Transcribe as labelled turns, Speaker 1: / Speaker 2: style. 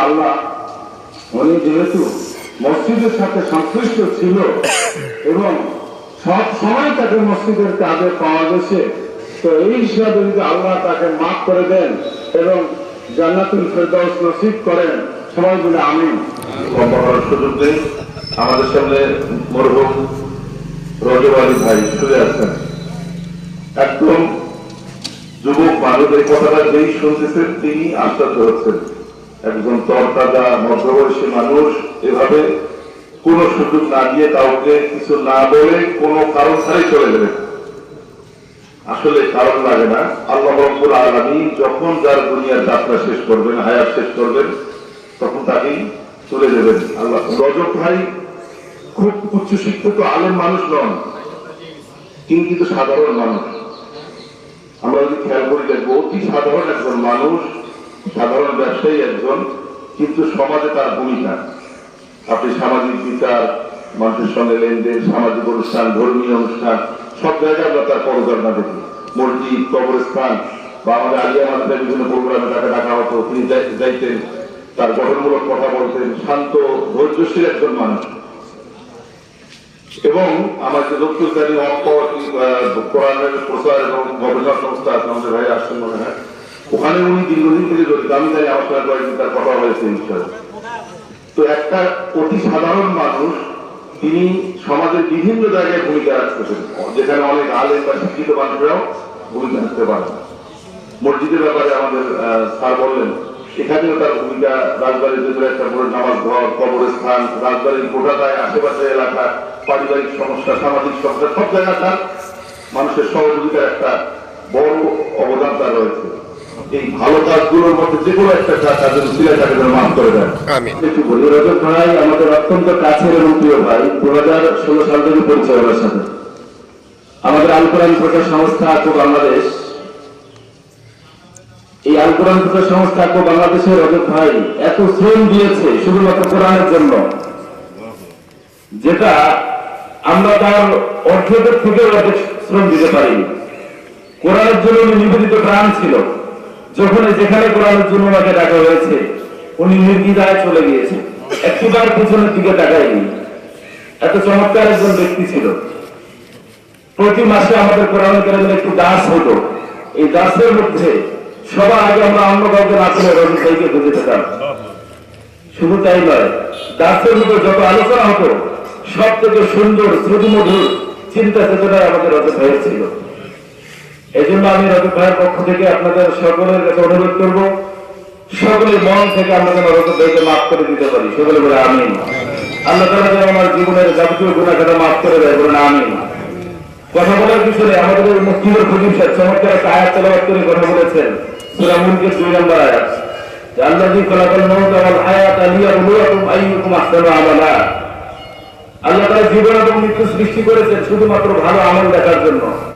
Speaker 1: আল্লাহ উনি যেহেতু মসজিদের সাথে সংশ্লিষ্ট ছিল এবং সব সময় তাকে মসজিদের কাজে পাওয়া গেছে, তো এই হিসাবে যদি আল্লাহ তাকে মাফ করে দেন এবং জান্নাতুল ফেরদাউস নসিব করেন, সবাই বলে আমিন।
Speaker 2: সুযোগ নেই। আমাদের সামনে মরহুম রজব আলী ভাই শুয়ে আছেন, একদম যুবক মানুষ। এই কথাটা যেই শুনতেছেন তিনি আশ্চর্য হচ্ছেন। একজন তরতাজা মধ্যবয়সী মানুষ এভাবে কোন সুযোগ না দিয়ে, কাউকে কিছু না বলে কোনো কারণ ছাড়াই চলে গেলেন। আসলে কারণ লাগে না। আল্লাহ রাব্বুল আলামিন যখন যার দুনিয়ার যাত্রা শেষ করবেন, হায়াত শেষ করবেন, তখন তাকেই চলে যাবেন আল্লাহ। রজব ভাই খুব উচ্চশিক্ষিত আলেম মানুষ নন, তিনি কিন্তু সাধারণ মানুষ। আমরা যদি খেয়াল করি দেখবো অতি সাধারণ একজন মানুষ, সাধারণ ব্যবসায়ী একজন, কিন্তু সমাজে তার ভূমিকা। আপনি সামাজিক বিচার, মানুষের সঙ্গে লেনদেন, সামাজিক অনুষ্ঠান, ধর্মীয় অনুষ্ঠান, সব জায়গায় আমরা তার পদচারণা দেখি। মসজিদ, কবরস্থান বা আমাদের আলিয়া মাদ্রাসায় বিভিন্ন প্রোগ্রামে তাকে ডাকা হতো, তিনি যাইতেন, তার গঠনমূলক কথা বলতেন। শান্ত ধৈর্যশীল একজন মানুষ। এবং আমার যে দক্ষিণকারী কোরআনের প্রচার এবং গবেষণা সংস্থা আছে, আমাদের ভাই আসছেন মনে হয়, ওখানে উনি দীর্ঘদিন থেকে জড়িত। আমি জানি আমার সঙ্গে কয়েকদিন তার কথা হয়েছে এই বিষয়ে। তো একটা অতি সাধারণ মানুষ, তিনি সমাজের বিভিন্ন জায়গায় ভূমিকা রাখতেছেন, যেখানে অনেক আলেম বা শিক্ষিত মানুষরাও ভূমিকা রাখতে পারে। মসজিদের ব্যাপারে আমাদের স্যার বললেন, এখানেও তার ভূমিকা। রাজবাড়ির ভেতরে একটা বড় নামাজ ঘর, কবরস্থান, রাজবাড়ির গোটাটায় আশেপাশে এলাকা, পারিবারিক সমস্যা, সামাজিক সমস্যা, সব জায়গায় তার মানুষের সহযোগিতার একটা বড় অবদান তার রয়েছে। এই ভালো কাজগুলোর মধ্যে যে কোনো একটা কাজ তাদের সিলে তাকে মাফ করে দেন। একটু বলি, রজব ভাই আমাদের অত্যন্ত কাছের এবং প্রিয় ভাই। 2016 সাল থেকে পরিচয় ওনার সাথে। আমাদের আল কোরআন প্রচার সংস্থা আকো বাংলাদেশ, এই আল কোরআন প্রচার সংস্থা আকো বাংলাদেশের রজব ভাই এত শ্রম দিয়েছে শুধুমাত্র কোরআনের জন্য, যেটা আমরা তার অর্থের থেকে অর্ধেক শ্রম দিতে পারিনি। কোরআনের জন্য উনি নিবেদিত প্রাণ ছিল। যখন যেখানে কোরআনের জন্য ওনাকে ডাকা হয়েছে, উনি নির্দ্বিধায় চলে গিয়েছে, একটিবার পিছনের দিকে তাকায়নি। এত চমৎকার একজন ব্যক্তি ছিল। প্রতি মাসে আমাদের কোরআন কারিমের একটি দাস হতো। এই দাসের মধ্যে সবার আগে আমরা অন্য কাউকে না করে রজব ভাইকে খুঁজে পেতাম। শুধু তাই নয়, দাসের মধ্যে যত আলোচনা হতো সব থেকে সুন্দর, শ্রুতিমধুর চিন্তা চেতনায় আমাদের রজব ভাইয়ের ছিল। এই জন্য আমি রজব ভাইয়ের পক্ষ থেকে আপনাদের সকলের কাছে অনুরোধ করব, সকলের মন থেকে আমরা যেন রজব ভাইকে মাফ করে দিতে পারি। সকলে বলে আমিন। আল্লাহ তাআলা যেন আমার জীবনের যাবতীয় গুনাহকে মাফ করে দেয়, বলেন আমিন। কথা বলার পিছনে আমাদের মুফতির খতিব সাহেব চমৎকার একটা আয়াত তেলাওয়াত করে কথা বলেছেন, সূরা মুলকের 2 নম্বর আয়াত, আল্লাযী খালাকাল মাউতা ওয়াল হায়াতা লিয়াবলুয়াকুম আইয়ুকুম আহসানু আমালা। আল্লাহ তাআলা জীবন এবং মৃত্যু সৃষ্টি করেছেন শুধুমাত্র ভালো আমল দেখার জন্য।